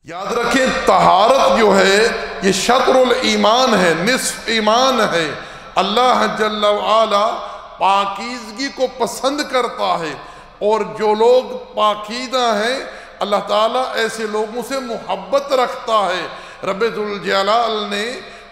یاد رکھیں طہارت جو ہے یہ شطر الایمان ہے، نصف ایمان ہے۔ اللہ جل وعلا پاکیزگی کو پسند کرتا ہے، اور جو لوگ پاکیزہ ہیں اللہ تعالیٰ ایسے لوگوں سے محبت رکھتا ہے۔ رب ذوالجلال نے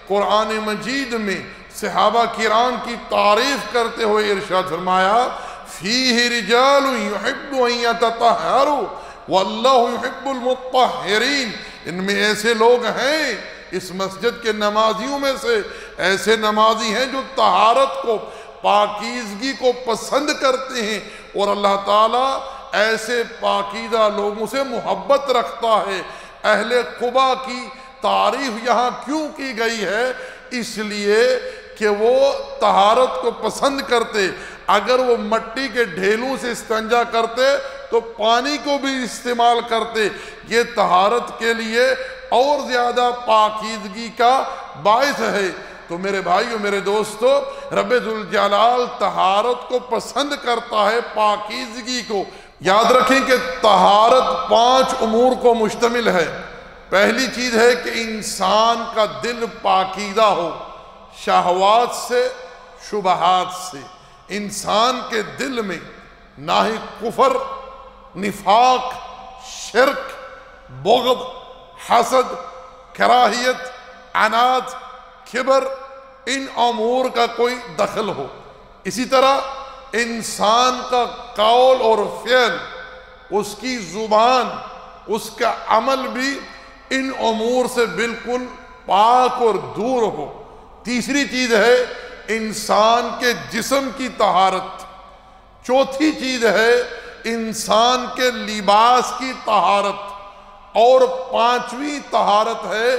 قرآن مجید میں صحابہ کرام کی تعریف کرتے ہوئے ارشاد فرمایا فیہ رجال یحب ان یتطہروا واللہ یحب المطہرین، ان میں ایسے لوگ ہیں، اس مسجد کے نمازیوں میں سے ایسے نمازی ہیں جو طہارت کو، پاکیزگی کو پسند کرتے ہیں، اور اللہ تعالیٰ ایسے پاکیزہ لوگوں سے محبت رکھتا ہے۔ اہل قباء کی تعریف یہاں کیوں کی گئی ہے؟ اس لیے کہ وہ طہارت کو پسند کرتے۔ اگر وہ مٹی کے ڈھیلوں سے استنجا کرتے تو پانی کو بھی استعمال کرتے، یہ طہارت کے لیے اور زیادہ پاکیزگی کا باعث ہے۔ تو میرے بھائیو، میرے دوستو، رب ذوالجلال طہارت کو پسند کرتا ہے، پاکیزگی کو۔ یاد رکھیں کہ طہارت 5 امور کو مشتمل ہے۔ پہلی چیز ہے کہ انسان کا دل پاکیزہ ہو شہوات سے، شبہات سے۔ انسان کے دل میں نہ ہی کفر، نفاق، شرک، بغض، حسد، کراہیت، عناد، کبر، ان امور کا کوئی دخل ہو۔ اسی طرح انسان کا قول اور فعل، اس کی زبان، اس کا عمل بھی ان امور سے بالکل پاک اور دور ہو۔ تیسری چیز ہے انسان کے جسم کی طہارت۔ چوتھی چیز ہے انسان کے لباس کی طہارت، اور 5ویں طہارت ہے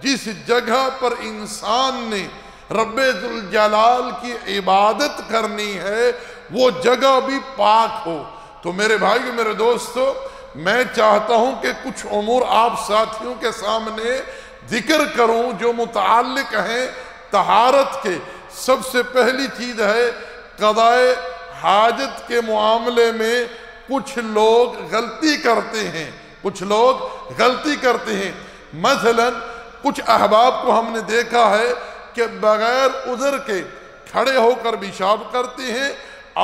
جس جگہ پر انسان نے رب ذوالجلال کی عبادت کرنی ہے وہ جگہ بھی پاک ہو۔ تو میرے بھائیو، میرے دوستو، میں چاہتا ہوں کہ کچھ امور آپ ساتھیوں کے سامنے ذکر کروں جو متعلق ہیں طہارت کے۔ سب سے پہلی چیز ہے قضاء حاجت کے معاملے میں کچھ لوگ غلطی کرتے ہیں، کچھ لوگ غلطی کرتے ہیں۔ مثلا کچھ احباب کو ہم نے دیکھا ہے کہ بغیر عذر کے کھڑے ہو کر پیشاب کرتے ہیں،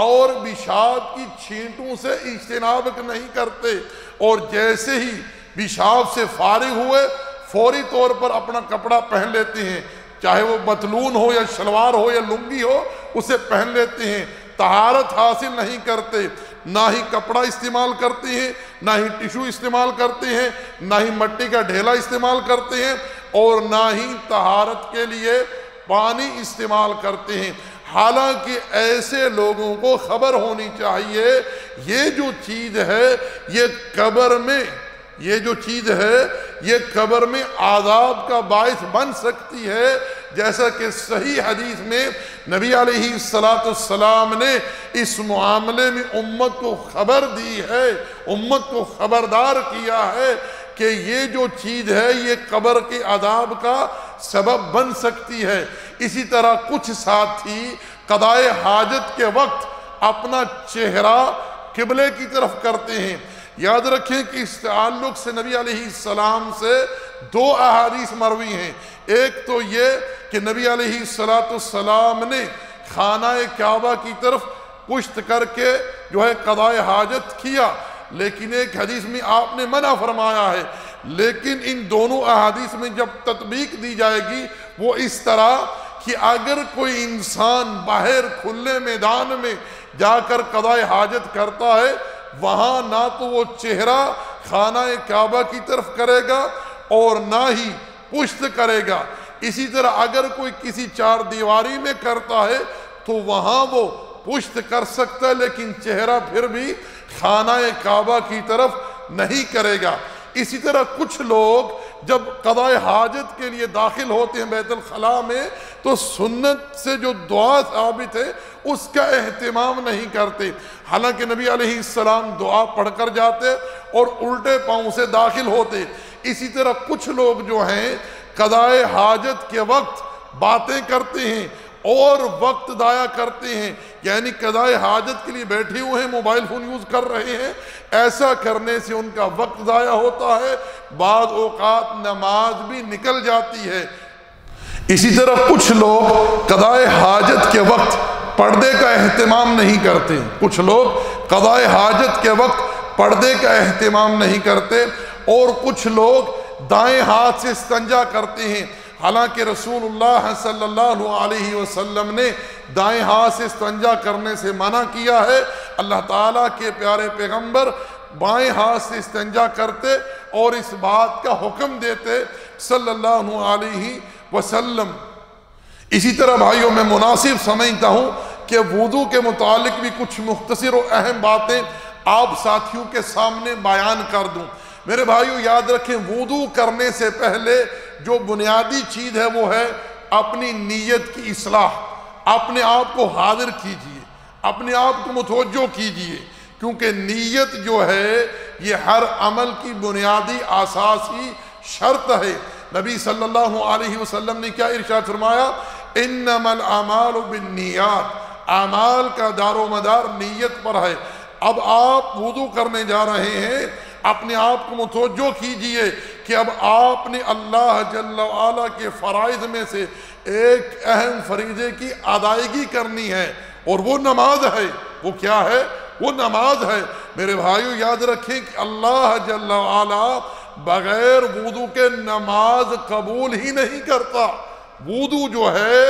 اور پیشاب کی چھینٹوں سے اجتناب نہیں کرتے، اور جیسے ہی پیشاب سے فارغ ہوئے فوری طور پر اپنا کپڑا پہن لیتے ہیں، چاہے وہ بتلون ہو یا شلوار ہو یا لنگی ہو، اسے پہن لیتے ہیں۔ طہارت حاصل نہیں کرتے، نہ ہی کپڑا استعمال کرتے ہیں، نہ ہی ٹشو استعمال کرتے ہیں، نہ ہی مٹی کا ڈھیلا استعمال کرتے ہیں، اور نہ ہی طہارت کے لیے پانی استعمال کرتے ہیں۔ حالانکہ ایسے لوگوں کو خبر ہونی چاہیے یہ جو چیز ہے یہ قبر میں، یہ جو چیز ہے یہ قبر میں عذاب کا باعث بن سکتی ہے، جیسا کہ صحیح حدیث میں نبی علیہ السلام نے اس معاملے میں امت کو خبر دی ہے، امت کو خبردار کیا ہے کہ یہ جو چیز ہے یہ قبر کے عذاب کا سبب بن سکتی ہے۔ اسی طرح کچھ ساتھی قضاء حاجت کے وقت اپنا چہرہ قبلے کی طرف کرتے ہیں۔ یاد رکھیں کہ اس تعلق سے نبی علیہ السلام سے 2 احادیث مروی ہیں۔ ایک تو یہ کہ نبی علیہ السلام نے خانہ کعبہ کی طرف پشت کر کے جو ہے قضاء حاجت کیا، لیکن ایک حدیث میں آپ نے منع فرمایا ہے۔ لیکن ان دونوں احادیث میں جب تطبیق دی جائے گی وہ اس طرح کہ اگر کوئی انسان باہر کھلے میدان میں جا کر قضاء حاجت کرتا ہے، وہاں نہ تو وہ چہرہ خانہ کعبہ کی طرف کرے گا اور نہ ہی پشت کرے گا۔ اسی طرح اگر کوئی کسی 4 دیواری میں کرتا ہے تو وہاں وہ پشت کر سکتا ہے، لیکن چہرہ پھر بھی خانہ کعبہ کی طرف نہیں کرے گا۔ اسی طرح کچھ لوگ جب قضاء حاجت کے لیے داخل ہوتے ہیں بیت الخلاء میں تو سنت سے جو دعا ثابت ہے اس کا اہتمام نہیں کرتے، حالانکہ نبی علیہ السلام دعا پڑھ کر جاتے اور الٹے پاؤں سے داخل ہوتے۔ اسی طرح کچھ لوگ جو ہیں قضاء حاجت کے وقت باتیں کرتے ہیں اور وقت ضائع کرتے ہیں۔ یعنی قضائے حاجت کے لیے بیٹھے ہوئے ہیں، موبائل فون یوز کر رہے ہیں، ایسا کرنے سے ان کا وقت ضائع ہوتا ہے، بعض اوقات نماز بھی نکل جاتی ہے۔ اسی طرح کچھ لوگ قضائے حاجت کے وقت پردے کا اہتمام نہیں کرتے، کچھ لوگ قضائے حاجت کے وقت پردے کا اہتمام نہیں کرتے، اور کچھ لوگ دائیں ہاتھ سے استنجا کرتے ہیں، حالانکہ رسول اللہ صلی اللہ علیہ وسلم نے دائیں ہاتھ سے استنجا کرنے سے منع کیا ہے۔ اللہ تعالیٰ کے پیارے پیغمبر بائیں ہاتھ سے استنجا کرتے اور اس بات کا حکم دیتے صلی اللہ علیہ وسلم۔ اسی طرح بھائیوں میں مناسب سمجھتا ہوں کہ وضو کے متعلق بھی کچھ مختصر و اہم باتیں آپ ساتھیوں کے سامنے بیان کر دوں۔ میرے بھائیوں یاد رکھیں، وضو کرنے سے پہلے جو بنیادی چیز ہے وہ ہے اپنی نیت کی اصلاح۔ اپنے آپ کو حاضر کیجئے، اپنے آپ کو متوجہ کیجئے، کیونکہ نیت جو ہے یہ ہر عمل کی بنیادی اساسی شرط ہے۔ نبی صلی اللہ علیہ وسلم نے کیا ارشاد فرمایا؟ انما الاعمال بالنیات، اعمال کا دار و مدار نیت پر ہے۔ اب آپ وضو کرنے جا رہے ہیں، اپنے آپ کو متوجہ کیجئے کہ اب آپ نے اللہ جل وعلا کے فرائض میں سے ایک اہم فریضے کی ادائیگی کرنی ہے، اور وہ نماز ہے۔ وہ کیا ہے؟ وہ نماز ہے۔ میرے بھائیو یاد رکھیں کہ اللہ جل وعلا بغیر وضو کے نماز قبول ہی نہیں کرتا۔ وضو جو ہے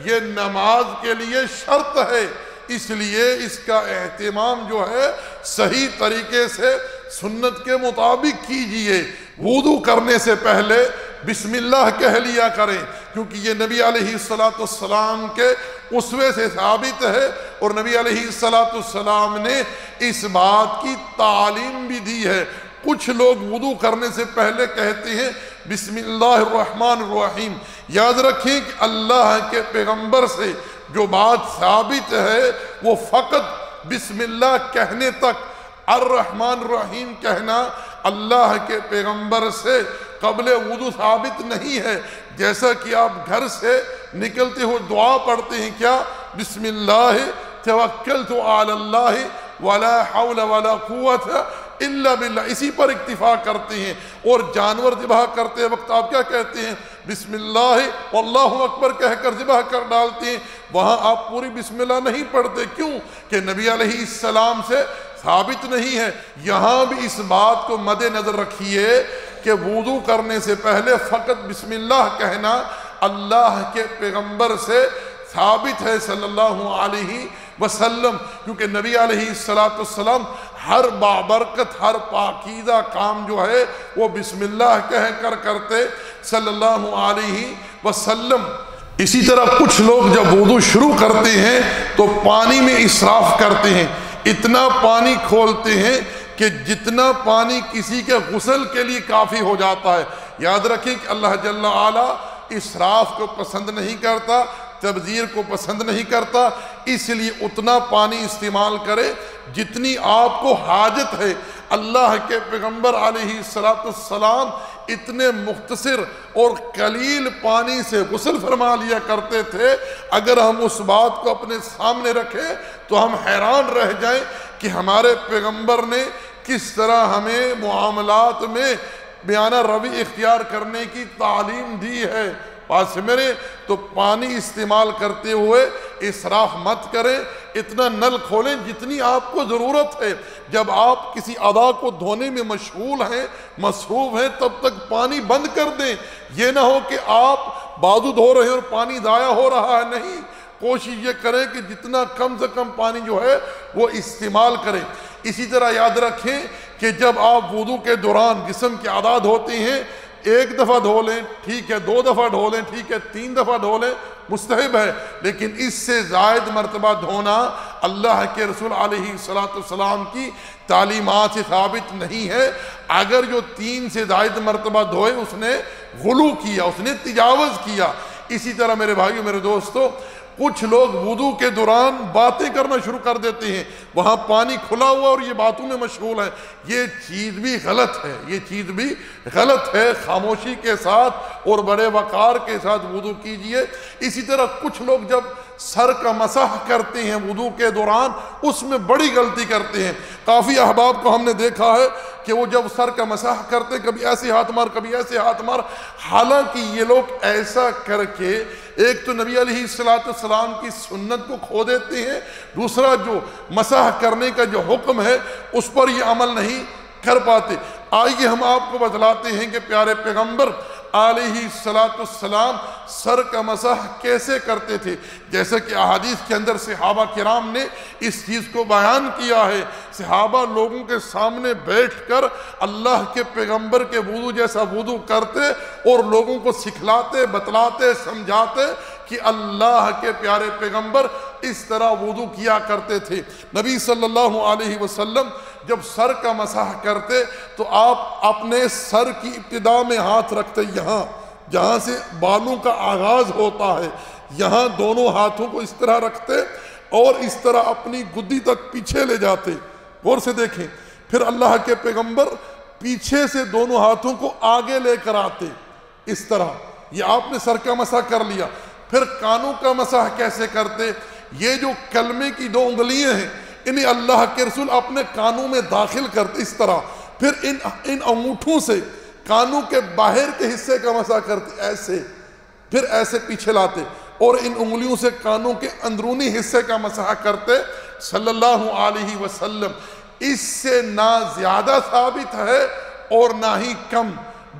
یہ نماز کے لیے شرط ہے، اس لیے اس کا اہتمام جو ہے صحیح طریقے سے سنت کے مطابق کیجئے۔ وضو کرنے سے پہلے بسم اللہ کہہ لیا کریں، کیونکہ یہ نبی علیہ السلام کے اسوے سے ثابت ہے، اور نبی علیہ السلام نے اس بات کی تعلیم بھی دی ہے۔ کچھ لوگ وضو کرنے سے پہلے کہتے ہیں بسم اللہ الرحمن الرحیم۔ یاد رکھیں کہ اللہ کے پیغمبر سے جو بات ثابت ہے وہ فقط بسم اللہ کہنے تک، الرحمن الرحیم کہنا اللہ کے پیغمبر سے قبل وضو ثابت نہیں ہے۔ جیسا کہ آپ گھر سے نکلتے ہو دعا پڑھتے ہیں، کیا؟ بسم اللہ توکلت علی اللہ ولا حول ولا قوت الا باللہ، اسی پر اکتفا کرتے ہیں۔ اور جانور ذبح کرتے وقت آپ کیا کہتے ہیں؟ بسم اللہ واللہ اکبر کہہ کر ذبح کر ڈالتے ہیں، وہاں آپ پوری بسم اللہ نہیں پڑھتے۔ کیوں؟ کہ نبی علیہ السلام سے ثابت نہیں ہے۔ یہاں بھی اس بات کو مد نظر رکھیے کہ وضو کرنے سے پہلے فقط بسم اللہ کہنا اللہ کے پیغمبر سے ثابت ہے صلی اللہ علیہ وسلم، کیونکہ نبی علیہ السلام ہر بابرکت، ہر پاکیزہ کام جو ہے وہ بسم اللہ کہہ کر کرتے صلی اللہ علیہ وسلم۔ اسی طرح کچھ لوگ جب وضو شروع کرتے ہیں تو پانی میں اسراف کرتے ہیں، اتنا پانی کھولتے ہیں کہ جتنا پانی کسی کے غسل کے لیے کافی ہو جاتا ہے۔ یاد رکھیں کہ اللہ جل وعلا اسراف کو پسند نہیں کرتا، تبذیر کو پسند نہیں کرتا، اس لیے اتنا پانی استعمال کرے جتنی آپ کو حاجت ہے۔ اللہ کے پیغمبر علیہ السلام اتنے مختصر اور قلیل پانی سے غسل فرما لیا کرتے تھے، اگر ہم اس بات کو اپنے سامنے رکھیں تو ہم حیران رہ جائیں کہ ہمارے پیغمبر نے کس طرح ہمیں معاملات میں بیانہ روی اختیار کرنے کی تعلیم دی ہے۔ پاس میرے تو پانی استعمال کرتے ہوئے اسراف مت کریں، اتنا نل کھولیں جتنی آپ کو ضرورت ہے۔ جب آپ کسی ادا کو دھونے میں مشغول ہیں، مصروف ہیں، تب تک پانی بند کر دیں۔ یہ نہ ہو کہ آپ بازو دھو رہے ہیں اور پانی ضائع ہو رہا ہے، نہیں، کوشش یہ کریں کہ جتنا کم سے کم پانی جو ہے وہ استعمال کریں۔ اسی طرح یاد رکھیں کہ جب آپ وضو کے دوران جسم کے اعضاء دھوتے ہیں، ایک دفعہ دھو لیں ٹھیک ہے، دو دفعہ دھو لیں ٹھیک ہے، تین دفعہ دھو لیں مستحب ہے، لیکن اس سے زائد مرتبہ دھونا اللہ کے رسول علیہ السلام کی تعلیمات سے ثابت نہیں ہے۔ اگر جو 3 سے زائد مرتبہ دھوئے اس نے غلو کیا، اس نے تجاوز کیا۔ اسی طرح میرے بھائیو میرے دوستو، کچھ لوگ وضو کے دوران باتیں کرنا شروع کر دیتے ہیں، وہاں پانی کھلا ہوا اور یہ باتوں میں مشغول ہے، یہ چیز بھی غلط ہے، یہ چیز بھی غلط ہے۔ خاموشی کے ساتھ اور بڑے وقار کے ساتھ وضو کیجئے۔ اسی طرح کچھ لوگ جب سر کا مسح کرتے ہیں وضو کے دوران، اس میں بڑی غلطی کرتے ہیں۔ کافی احباب کو ہم نے دیکھا ہے کہ وہ جب سر کا مسح کرتے کبھی ایسے ہاتھ مار کبھی ایسے ہاتھ مار، حالانکہ یہ لوگ ایسا کر کے ایک تو نبی علیہ السلام کی سنت کو کھو دیتے ہیں، دوسرا جو مسح کرنے کا جو حکم ہے اس پر یہ عمل نہیں کر پاتے۔ آئیے ہم آپ کو بتلاتے ہیں کہ پیارے پیغمبر علیہ السلام سر کا مسح کیسے کرتے تھے۔ جیسے کہ احادیث کے اندر صحابہ کرام نے اس چیز کو بیان کیا ہے، صحابہ لوگوں کے سامنے بیٹھ کر اللہ کے پیغمبر کے وضو جیسا وضو کرتے اور لوگوں کو سکھلاتے، بتلاتے، سمجھاتے کہ اللہ کے پیارے پیغمبر اس طرح وضو کیا کرتے تھے۔ نبی صلی اللہ علیہ وسلم جب سر کا مسح کرتے تو آپ اپنے سر کی ابتدا میں ہاتھ رکھتے، یہاں جہاں سے بالوں کا آغاز ہوتا ہے، یہاں دونوں ہاتھوں کو اس طرح رکھتے اور اس طرح اپنی گدی تک پیچھے لے جاتے۔ غور سے دیکھیں، پھر اللہ کے پیغمبر پیچھے سے دونوں ہاتھوں کو آگے لے کر آتے، اس طرح۔ یہ آپ نے سر کا مسح کر لیا۔ پھر کانوں کا مسح کیسے کرتے؟ یہ جو کلمے کی 2 انگلیاں ہیں انہیں اللہ کے رسول اپنے کانوں میں داخل کرتے، اس طرح۔ پھر ان انگوٹھوں سے کانوں کے باہر کے حصے کا مسح کرتے، ایسے، پھر ایسے پیچھے لاتے اور ان انگلیوں سے کانوں کے اندرونی حصے کا مسح کرتے صلی اللہ علیہ وسلم۔ اس سے نہ زیادہ ثابت ہے اور نہ ہی کم۔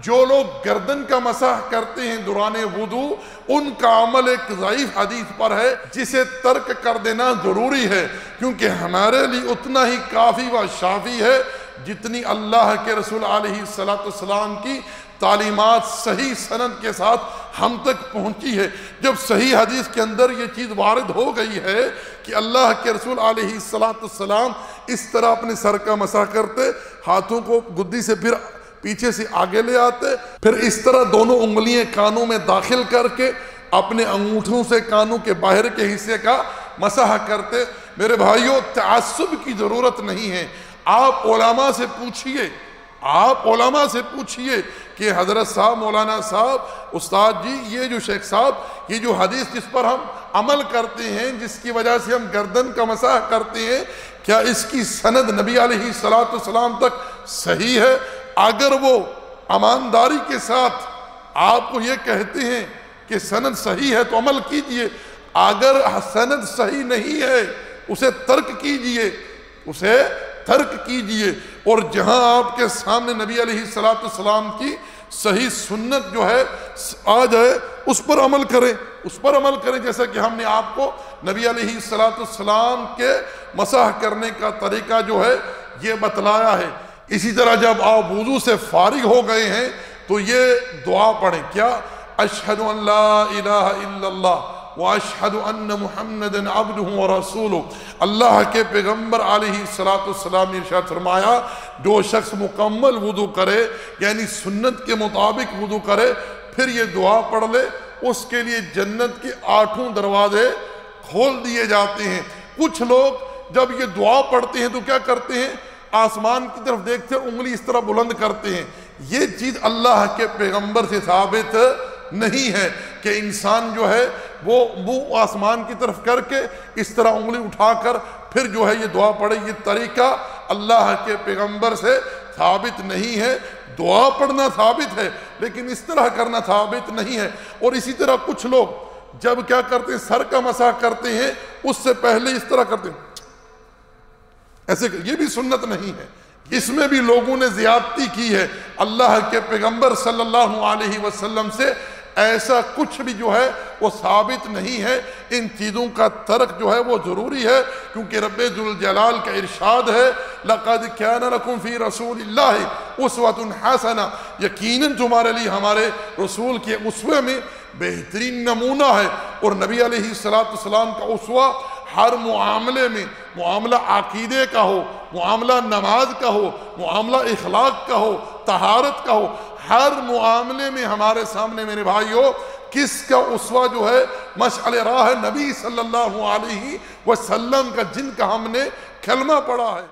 جو لوگ گردن کا مسح کرتے ہیں دوران وضو، ان کا عمل ایک ضعیف حدیث پر ہے جسے ترک کر دینا ضروری ہے، کیونکہ ہمارے لیے اتنا ہی کافی و شافی ہے جتنی اللہ کے رسول علیہ السلام کی تعلیمات صحیح سند کے ساتھ ہم تک پہنچی ہے۔ جب صحیح حدیث کے اندر یہ چیز وارد ہو گئی ہے کہ اللہ کے رسول علیہ السلام اس طرح اپنے سر کا مسح کرتے، ہاتھوں کو گدی سے پھر پیچھے سے آگے لے آتے، پھر اس طرح دونوں انگلیاں کانوں میں داخل کر کے اپنے انگوٹھوں سے کانوں کے باہر کے حصے کا مسح کرتے۔ میرے بھائیوں، تعصب کی ضرورت نہیں ہے۔ آپ علماء سے پوچھئے کہ حضرت صاحب، مولانا صاحب، استاد جی، یہ جو شیخ صاحب، یہ جو حدیث جس پر ہم عمل کرتے ہیں، جس کی وجہ سے ہم گردن کا مسح کرتے ہیں، کیا اس کی سند نبی علیہ السلام تک صحیح ہے؟ اگر وہ ایمانداری کے ساتھ آپ کو یہ کہتے ہیں کہ سند صحیح ہے تو عمل کیجئے، اگر سند صحیح نہیں ہے اسے ترک کیجئے، اور جہاں آپ کے سامنے نبی علیہ السلام کی صحیح سنت جو ہے آ جائے اس پر عمل کریں، جیسا کہ ہم نے آپ کو نبی علیہ السلام کے مسح کرنے کا طریقہ جو ہے یہ بتلایا ہے۔ اسی طرح جب آپ وضو سے فارغ ہو گئے ہیں تو یہ دعا پڑھیں، کیا؟ اشہد ان لا الہ الا اللہ واشہد ان محمد عبدہ ورسولہ۔ اللہ کے پیغمبر علیہ السلام نے ارشاد فرمایا، جو شخص مکمل وضو کرے، یعنی سنت کے مطابق وضو کرے، پھر یہ دعا پڑھ لے، اس کے لیے جنت کے 8 دروازے کھول دیے جاتے ہیں۔ کچھ لوگ جب یہ دعا پڑھتے ہیں تو کیا کرتے ہیں؟ آسمان کی طرف دیکھتے ہیں، انگلی اس طرح بلند کرتے ہیں۔ یہ چیز اللہ کے پیغمبر سے ثابت نہیں ہے کہ انسان جو ہے وہ منہ آسمان کی طرف کر کے اس طرح انگلی اٹھا کر پھر جو ہے یہ دعا پڑھے۔ یہ طریقہ اللہ کے پیغمبر سے ثابت نہیں ہے۔ دعا پڑھنا ثابت ہے لیکن اس طرح کرنا ثابت نہیں ہے۔ اور اسی طرح کچھ لوگ جب کیا کرتے ہیں، سر کا مسح کرتے ہیں، اس سے پہلے اس طرح کرتے ہیں، ایسے، یہ بھی سنت نہیں ہے۔ اس میں بھی لوگوں نے زیادتی کی ہے۔ اللہ کے پیغمبر صلی اللہ علیہ وسلم سے ایسا کچھ بھی جو ہے وہ ثابت نہیں ہے۔ ان چیزوں کا ترک جو ہے وہ ضروری ہے، کیونکہ رب ذوالجلال کا ارشاد ہے، لَقَدْ كَانَ لَكُمْ فِي رَسُولِ اللَّهِ أُسْوَةٌ حَسَنَةٌ، یقیناً تمہارے لیے ہمارے رسول کے اسوے میں بہترین نمونہ ہے۔ اور نبی علیہ السلام کا اسوہ ہر معاملے میں، معاملہ عقیدے کا ہو، معاملہ نماز کا ہو، معاملہ اخلاق کا ہو، طہارت کا ہو، ہر معاملے میں ہمارے سامنے میرے بھائیوں کس کا اسوہ جو ہے مشعل راہ نبی صلی اللہ علیہ وسلم کا، جن کا ہم نے کلمہ پڑھا ہے۔